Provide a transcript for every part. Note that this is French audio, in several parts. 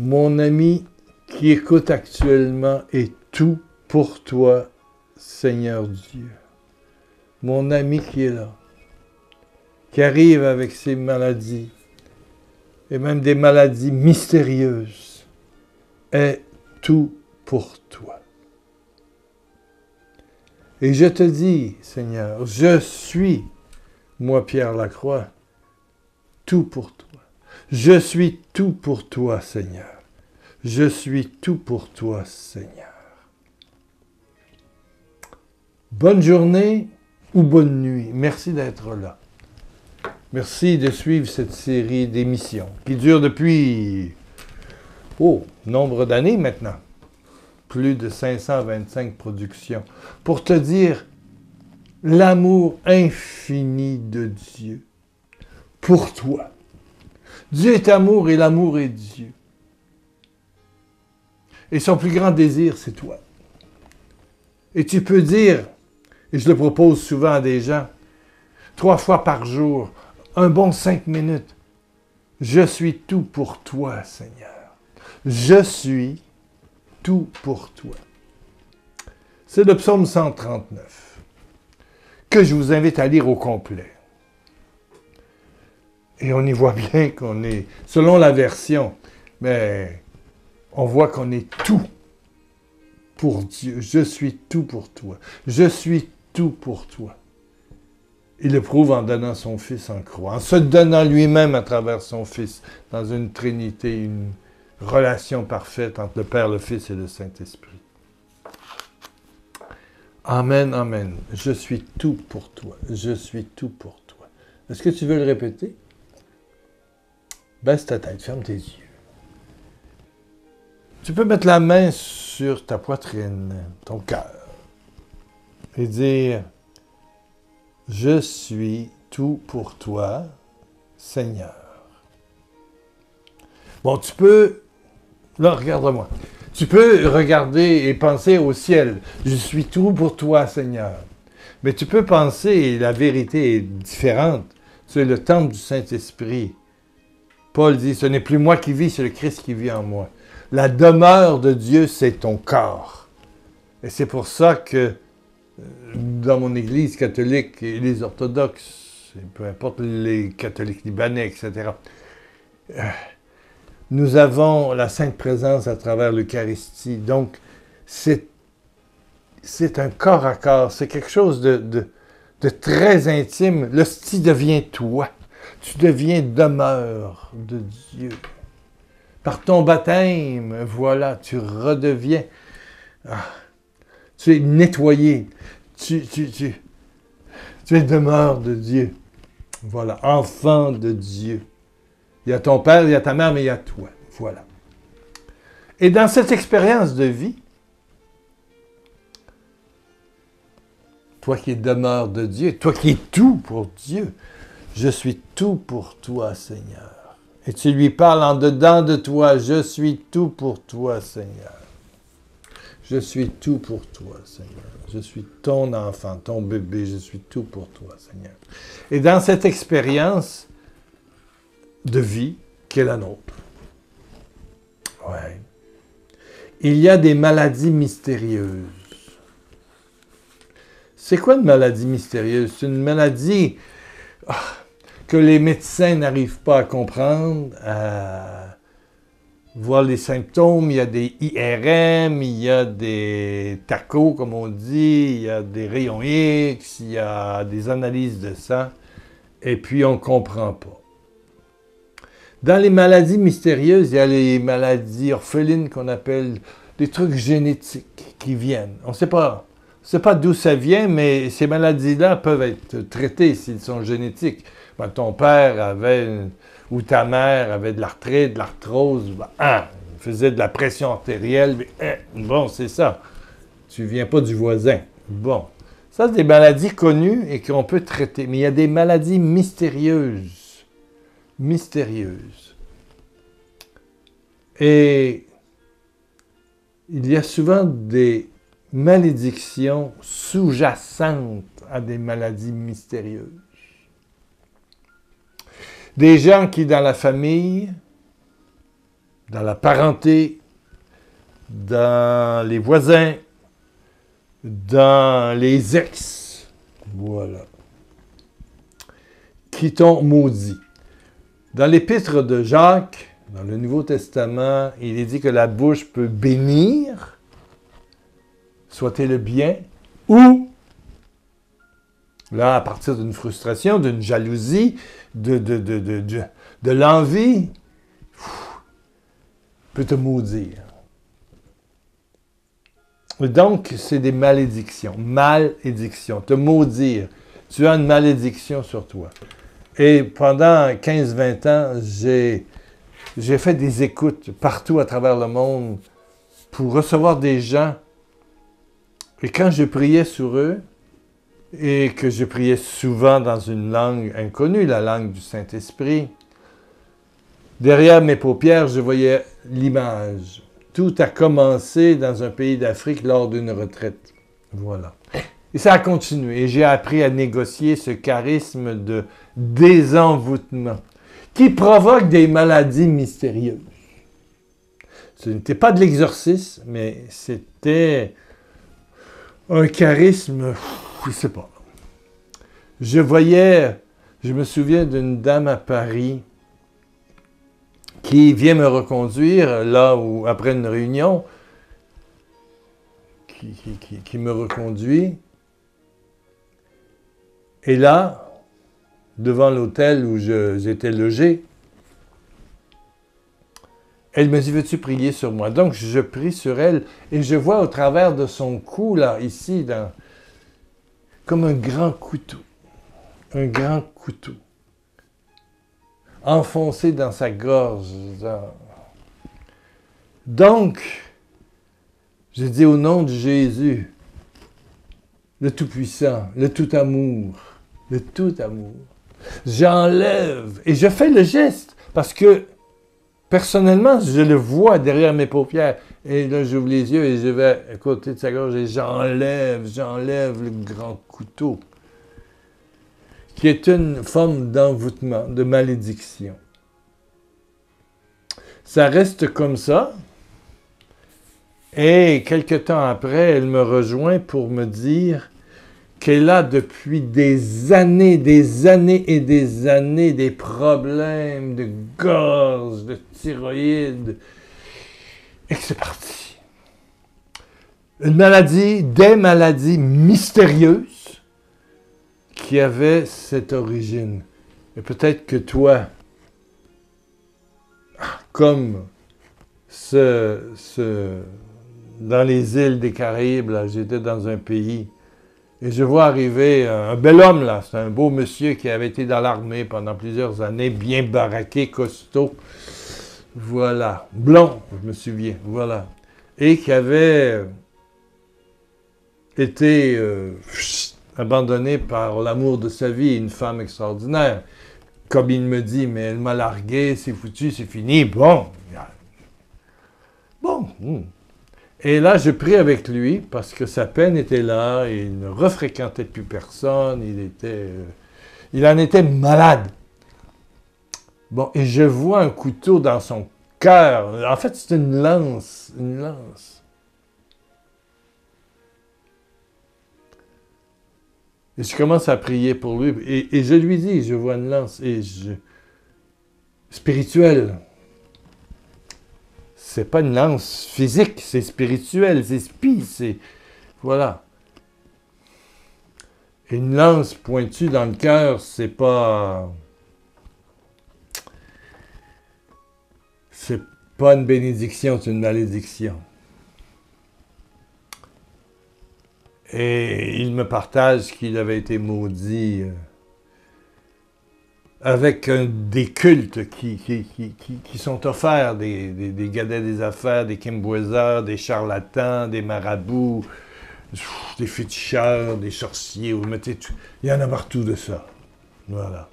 Mon ami qui écoute actuellement est tout pour toi, Seigneur Dieu. Mon ami qui est là, qui arrive avec ses maladies, et même des maladies mystérieuses, est tout pour toi. Et je te dis, Seigneur, je suis, moi Pierre Lacroix, tout pour toi. Je suis tout pour toi, Seigneur. Je suis tout pour toi, Seigneur. Bonne journée ou bonne nuit. Merci d'être là. Merci de suivre cette série d'émissions qui dure depuis, nombre d'années maintenant. Plus de 525 productions. Pour te dire l'amour infini de Dieu pour toi. Dieu est amour et l'amour est Dieu. Et son plus grand désir, c'est toi. Et tu peux dire, et je le propose souvent à des gens, 3 fois par jour, un bon 5 minutes, je suis tout pour toi, Seigneur. Je suis tout pour toi. C'est le psaume 139, que je vous invite à lire au complet. Et on y voit bien qu'on est, selon la version, mais on voit qu'on est tout pour Dieu. Je suis tout pour toi. Je suis tout pour toi. Il le prouve en donnant son Fils en croix, en se donnant lui-même à travers son Fils, dans une trinité, une relation parfaite entre le Père, le Fils et le Saint-Esprit. Amen, amen. Je suis tout pour toi. Je suis tout pour toi. Est-ce que tu veux le répéter? Baisse ta tête, ferme tes yeux. Tu peux mettre la main sur ta poitrine, ton cœur, et dire « Je suis tout pour toi, Seigneur. » Bon, tu peux... Là, regarde-moi. Tu peux regarder et penser au ciel. « Je suis tout pour toi, Seigneur. » Mais tu peux penser, et la vérité est différente, tu es le temple du Saint-Esprit. Paul dit « Ce n'est plus moi qui vis, c'est le Christ qui vit en moi. » La demeure de Dieu, c'est ton corps. Et c'est pour ça que dans mon Église catholique et les orthodoxes, peu importe les catholiques libanais, etc., nous avons la Sainte Présence à travers l'Eucharistie. Donc, c'est un corps à corps, c'est quelque chose de très intime. L'hostie devient toi. Tu deviens demeure de Dieu. Par ton baptême, voilà, tu redeviens. Tu es nettoyé. Tu es demeure de Dieu. Voilà, enfant de Dieu. Il y a ton père, il y a ta mère, mais il y a toi. Voilà. Et dans cette expérience de vie, toi qui es demeure de Dieu, toi qui es tout pour Dieu, je suis tout pour toi, Seigneur. Et tu lui parles en dedans de toi, je suis tout pour toi, Seigneur. Je suis tout pour toi, Seigneur. Je suis ton enfant, ton bébé, je suis tout pour toi, Seigneur. Et dans cette expérience de vie qui est la nôtre, il y a des maladies mystérieuses. C'est quoi une maladie mystérieuse? C'est une maladie que les médecins n'arrivent pas à comprendre, à voir les symptômes. Il y a des IRM, il y a des tacos, comme on dit, il y a des rayons X, il y a des analyses de sang, et puis on ne comprend pas. Dans les maladies mystérieuses, il y a les maladies orphelines qu'on appelle des trucs génétiques qui viennent. On ne sait pas d'où ça vient, mais ces maladies-là peuvent être traitées s'ils sont génétiques. Ben, ton père avait, ou ta mère avait de l'arthrite, de l'arthrose, faisait de la pression artérielle, mais, bon, c'est ça. Tu ne viens pas du voisin. Bon. Ça, c'est des maladies connues et qu'on peut traiter. Mais il y a des maladies mystérieuses. Mystérieuses. Et il y a souvent des malédictions sous-jacentes à des maladies mystérieuses. Des gens qui, dans la famille, dans la parenté, dans les voisins, dans les ex. Voilà. Qui t'ont maudit. Dans l'épître de Jacques, dans le Nouveau Testament, il est dit que la bouche peut bénir, soit-elle le bien, ou, là, à partir d'une frustration, d'une jalousie, de l'envie, peut te maudire. Donc, c'est des malédictions. Malédiction. Te maudire. Tu as une malédiction sur toi. Et pendant 15-20 ans, j'ai fait des écoutes partout à travers le monde pour recevoir des gens. Et quand je priais sur eux, et que je priais souvent dans une langue inconnue, la langue du Saint-Esprit, derrière mes paupières, je voyais l'image. Tout a commencé dans un pays d'Afrique lors d'une retraite. Voilà. Et ça a continué. Et j'ai appris à négocier ce charisme de désenvoûtement qui provoque des maladies mystérieuses. Ce n'était pas de l'exorcisme, mais c'était un charisme, je ne sais pas. Je me souviens d'une dame à Paris qui vient me reconduire, là où, après une réunion, qui me reconduit. Et là, devant l'hôtel où j'étais logé, elle me dit, veux-tu prier sur moi? Donc, je prie sur elle et je vois au travers de son cou, là, ici, comme un grand couteau. Un grand couteau. Enfoncé dans sa gorge. Donc, je dis au nom de Jésus, le Tout-Puissant, le Tout-Amour, j'enlève, et je fais le geste, parce que personnellement, je le vois derrière mes paupières, et là, j'ouvre les yeux et je vais à côté de sa gorge et j'enlève le grand couteau, qui est une forme d'envoûtement, de malédiction. Ça reste comme ça, et quelque temps après, elle me rejoint pour me dire qu'elle a depuis des années et des années des problèmes de gorge, de thyroïde, et que c'est parti. Des maladies mystérieuses qui avaient cette origine. Et peut-être que toi, comme dans les îles des Caraïbes, là, j'étais dans un pays, et je vois arriver un bel homme, là, c'est un beau monsieur qui avait été dans l'armée pendant plusieurs années, bien baraqué, costaud, voilà, blond, je me souviens, voilà, et qui avait été abandonné par l'amour de sa vie, une femme extraordinaire. Comme il me dit, mais elle m'a largué, c'est foutu, c'est fini, bon. Et là, je prie avec lui parce que sa peine était là, et il ne refréquentait plus personne, il en était malade. Bon, et je vois un couteau dans son cœur. En fait, c'est une lance. Et je commence à prier pour lui, et je lui dis, je vois une lance, spirituelle. C'est pas une lance physique, c'est spirituel, c'est voilà. Une lance pointue dans le cœur, c'est pas une bénédiction, c'est une malédiction. Et il me partage qu'il avait été maudit avec des cultes qui sont offerts, des gadets des affaires, des kimboiseurs, des charlatans, des marabouts, des féticheurs, des sorciers, il y en a partout de ça. Voilà.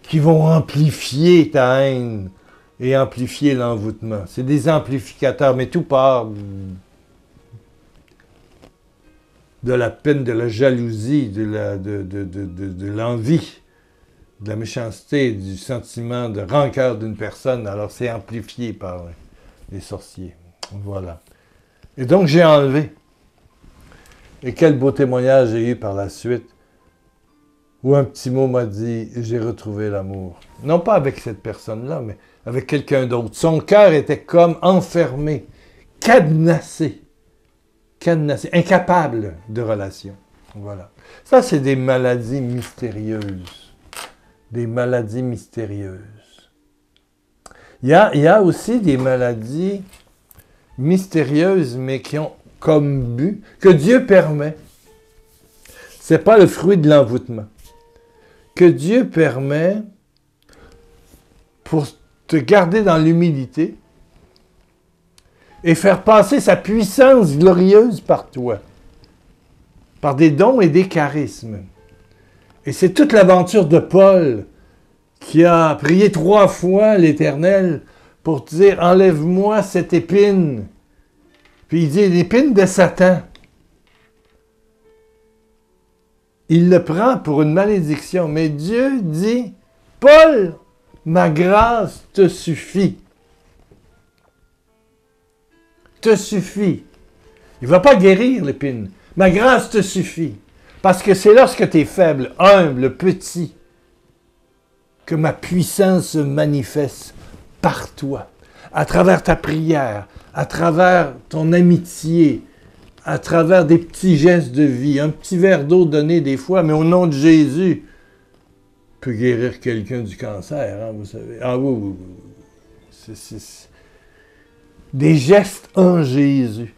Qui vont amplifier ta haine et amplifier l'envoûtement. C'est des amplificateurs, mais tout part de la peine, de la jalousie, de l'envie, de la méchanceté, du sentiment de rancœur d'une personne. Alors c'est amplifié par les sorciers. Voilà. Et donc, j'ai enlevé. Et quel beau témoignage j'ai eu par la suite, où un petit mot m'a dit « J'ai retrouvé l'amour ». Non pas avec cette personne-là, mais avec quelqu'un d'autre. Son cœur était comme enfermé, cadenassé, incapable de relation. Voilà. Ça, c'est des maladies mystérieuses. Des maladies mystérieuses. Il y a aussi des maladies mystérieuses, mais qui ont comme but, que Dieu permet. Ce n'est pas le fruit de l'envoûtement. Que Dieu permet pour te garder dans l'humilité et faire passer sa puissance glorieuse par toi, par des dons et des charismes. Et c'est toute l'aventure de Paul qui a prié 3 fois l'Éternel pour dire « Enlève-moi cette épine ». Puis il dit « L'épine de Satan ». Il le prend pour une malédiction, mais Dieu dit « Paul, ma grâce te suffit. » Te suffit. Il ne va pas guérir l'épine. Ma grâce te suffit. Parce que c'est lorsque tu es faible, humble, petit, que ma puissance se manifeste par toi, à travers ta prière, à travers ton amitié, à travers des petits gestes de vie, un petit verre d'eau donné des fois, mais au nom de Jésus, peut guérir quelqu'un du cancer, hein, vous savez. Ah oui, oui, oui. C'est des gestes en Jésus.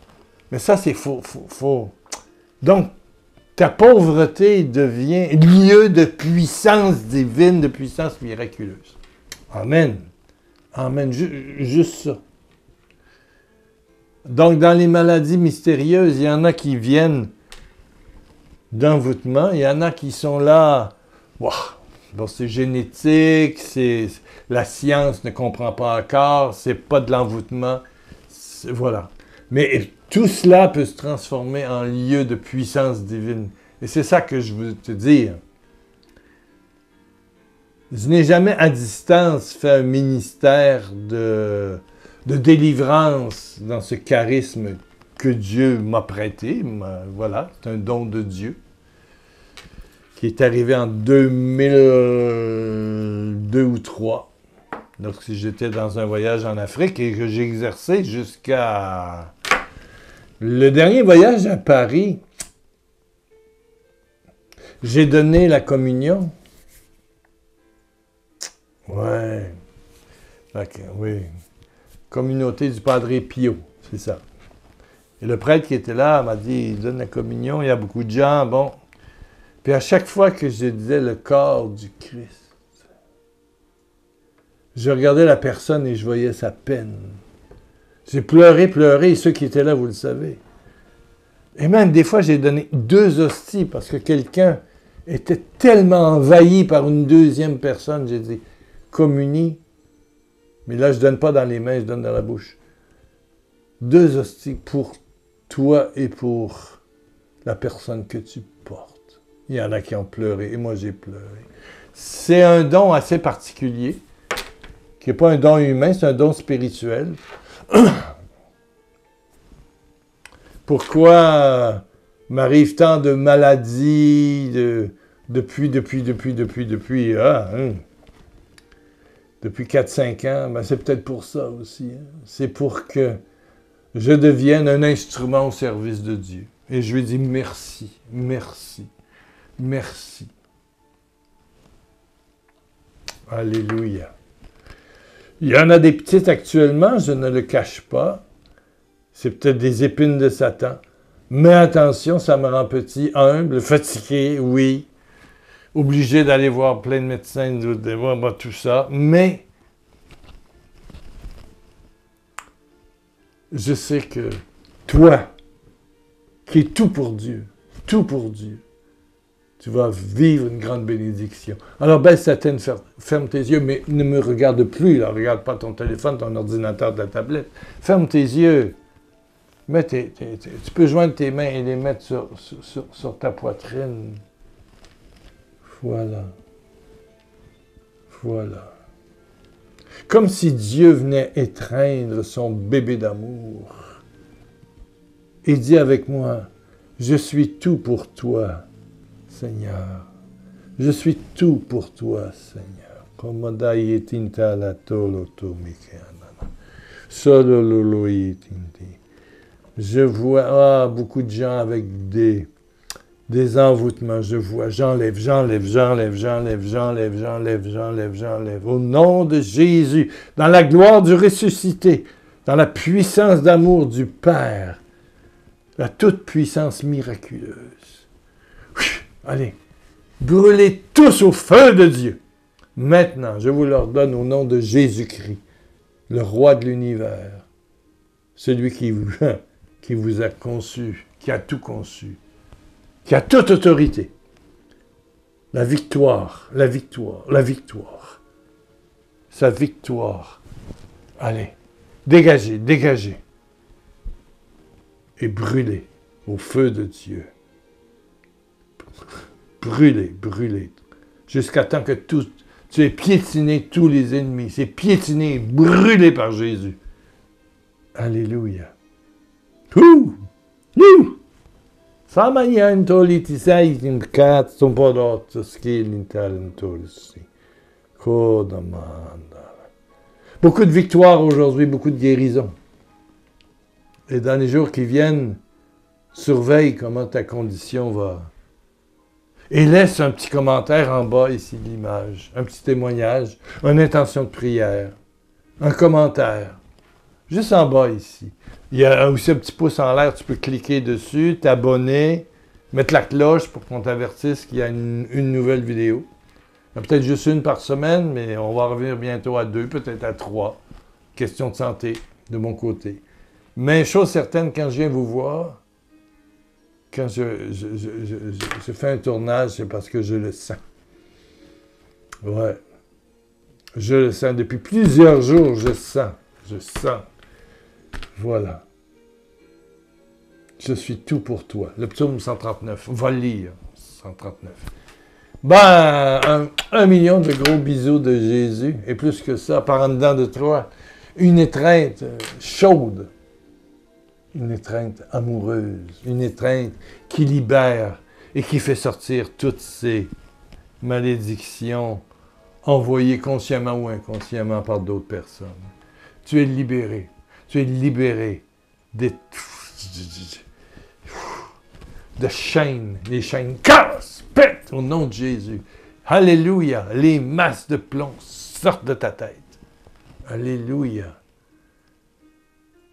Mais ça, c'est faux. Donc, ta pauvreté devient lieu de puissance divine, de puissance miraculeuse. Amen. Amen. Juste ça. Donc, dans les maladies mystérieuses, il y en a qui viennent d'envoûtement, il y en a qui sont là, wow, bon, c'est génétique, la science ne comprend pas encore, c'est pas de l'envoûtement, voilà. Mais tout cela peut se transformer en lieu de puissance divine. Et c'est ça que je veux te dire. Je n'ai jamais à distance fait un ministère de délivrance dans ce charisme que Dieu m'a prêté. Voilà, c'est un don de Dieu qui est arrivé en 2002 ou 2003, lorsque j'étais dans un voyage en Afrique et que j'ai exercé jusqu'à le dernier voyage à Paris. J'ai donné la communion. Ouais. Okay, oui. Communauté du Padre Pio, c'est ça. Et le prêtre qui était là m'a dit, il donne la communion, il y a beaucoup de gens, bon. Puis à chaque fois que je disais le corps du Christ, je regardais la personne et je voyais sa peine. J'ai pleuré, et ceux qui étaient là, vous le savez. Et même des fois, j'ai donné 2 hosties parce que quelqu'un était tellement envahi par une deuxième personne, j'ai dit, communie. Mais là, je ne donne pas dans les mains, je donne dans la bouche. 2 hosties pour toi et pour la personne que tu portes. Il y en a qui ont pleuré, et moi j'ai pleuré. C'est un don assez particulier, qui n'est pas un don humain, c'est un don spirituel. Pourquoi m'arrive tant de maladies depuis 4-5 ans? Ben c'est peut-être pour ça aussi. Hein? C'est pour que je devienne un instrument au service de Dieu. Et je lui dis merci, merci, merci. Alléluia. Il y en a des petites actuellement, je ne le cache pas. C'est peut-être des épines de Satan. Mais attention, ça me rend petit, humble, fatigué, oui. Obligé d'aller voir plein de médecins, de voir tout ça. Mais je sais que toi, qui es tout pour Dieu, tu vas vivre une grande bénédiction. Alors, baisse ta tête, ferme tes yeux, mais ne me regarde plus. Ne regarde pas ton téléphone, ton ordinateur, ta tablette. Ferme tes yeux. Tu peux joindre tes mains et les mettre sur ta poitrine. Voilà. Voilà. Comme si Dieu venait étreindre son bébé d'amour. Et dit avec moi, je suis tout pour toi, Seigneur. Je suis tout pour toi, Seigneur. Je vois beaucoup de gens avec des envoûtements. Je vois, j'enlève. Au nom de Jésus, dans la gloire du ressuscité, dans la puissance d'amour du Père, la toute puissance miraculeuse. Allez, brûlez tous au feu de Dieu. Maintenant, je vous l'ordonne au nom de Jésus-Christ, le roi de l'univers, celui qui vous a conçu, qui a tout conçu, qui a toute autorité. La victoire. Sa victoire. Allez, dégagez. Et brûlez au feu de Dieu. Brûlez. Jusqu'à temps que tu aies piétiné tous les ennemis. C'est piétiné, brûlé par Jésus. Alléluia. Beaucoup de victoires aujourd'hui, beaucoup de guérisons. Et dans les jours qui viennent, surveille comment ta condition va. Et laisse un petit commentaire en bas ici de l'image, un petit témoignage, une intention de prière, un commentaire, juste en bas ici. Il y a aussi un petit pouce en l'air, tu peux cliquer dessus, t'abonner, mettre la cloche pour qu'on t'avertisse qu'il y a une nouvelle vidéo. Il y a peut-être juste une par semaine, mais on va revenir bientôt à 2, peut-être à 3. Question de santé, de mon côté. Mais chose certaine, quand je viens vous voir, quand je fais un tournage, c'est parce que je le sens. Ouais. Je le sens. Depuis plusieurs jours, je sens. Voilà. Je suis tout pour toi. Le psaume 139. On va le lire. 139. Ben, un million de gros bisous de Jésus. Et plus que ça, par en dedans de toi, une étreinte chaude. Une étreinte amoureuse, une étreinte qui libère et qui fait sortir toutes ces malédictions envoyées consciemment ou inconsciemment par d'autres personnes. Tu es libéré de chaînes. Les chaînes cassent, pètent au nom de Jésus. Alléluia, les masses de plomb sortent de ta tête. Alléluia.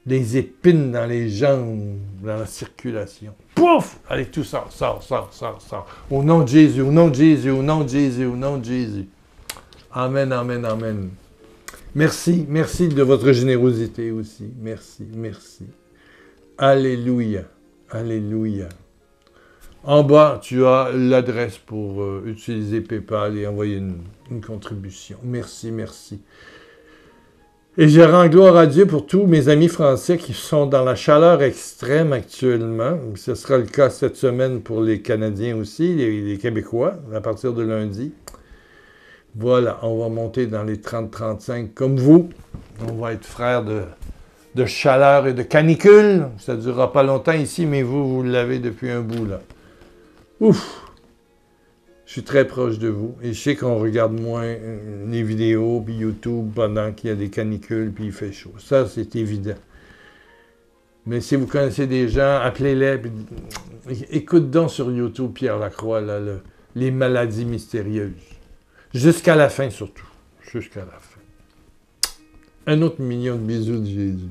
Les épines dans les jambes, dans la circulation. Pouf! Allez, tout sort. Au nom de Jésus. Amen. Merci de votre générosité aussi. Merci. Alléluia. En bas, tu as l'adresse pour utiliser PayPal et envoyer une contribution. Merci. Et je rends gloire à Dieu pour tous mes amis français qui sont dans la chaleur extrême actuellement. Ce sera le cas cette semaine pour les Canadiens aussi, les Québécois, à partir de lundi. Voilà, on va monter dans les 30-35 comme vous. On va être frères de chaleur et de canicule. Ça ne durera pas longtemps ici, mais vous l'avez depuis un bout, là. Ouf! Je suis très proche de vous et je sais qu'on regarde moins les vidéos puis YouTube pendant qu'il y a des canicules puis il fait chaud. Ça, c'est évident. Mais si vous connaissez des gens, appelez-les. Puis, écoute donc sur YouTube Pierre Lacroix, là, les maladies mystérieuses. Jusqu'à la fin surtout. Jusqu'à la fin. Un autre million de bisous de Jésus.